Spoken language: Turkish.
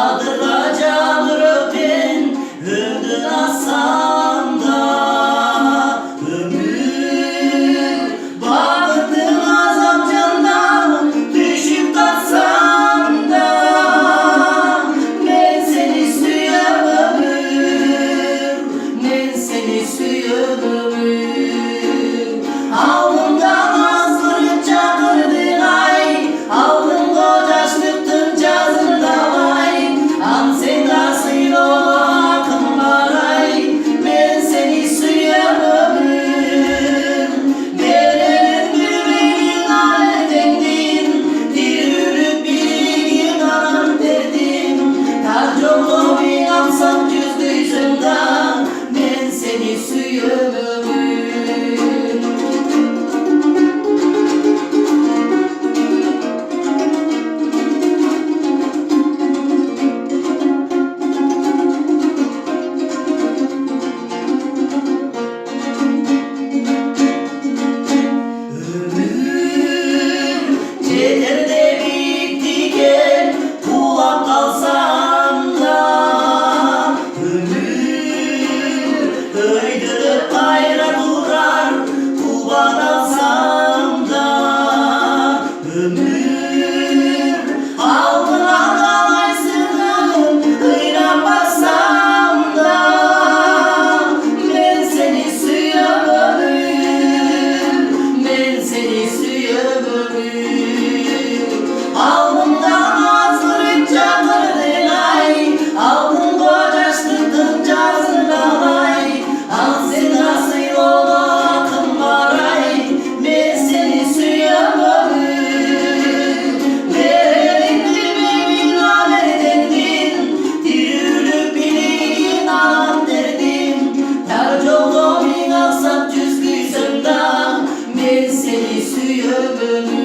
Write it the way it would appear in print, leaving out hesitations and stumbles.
Adıracağım öpen öldün asam da ömür bakırdın azap candan düşüp tatsam da ben seni suyam ömür ben seni suyam ömür alnımdan azdırıp çakırdın ay alnım kocaşlıktın cazırda vay an sevdasın ola akın var ay ben seni suyam ömür verelim gülmenin aletendin dirülüp bilgin anam derdim tar yolda bir alsam cüzdüysümden ben seni suyam ömür. Cederde bittiken kulak kalsam da ömür öydürüp ayra durar kuban alsam da ömür altına kalaysın kıyına bassam da ben seni suyam ömür ben seni suyam ömür alnımdan azdırıp çakırdın ay aldın kocaştırdın cazına vay an sevdasın ola akın var ay ben seni suyam ömür verelim dilmemin aletendin dirülüp bilgin anam derdim tar yolda bin alsam cüzdüysem da ben seni suyam ömür.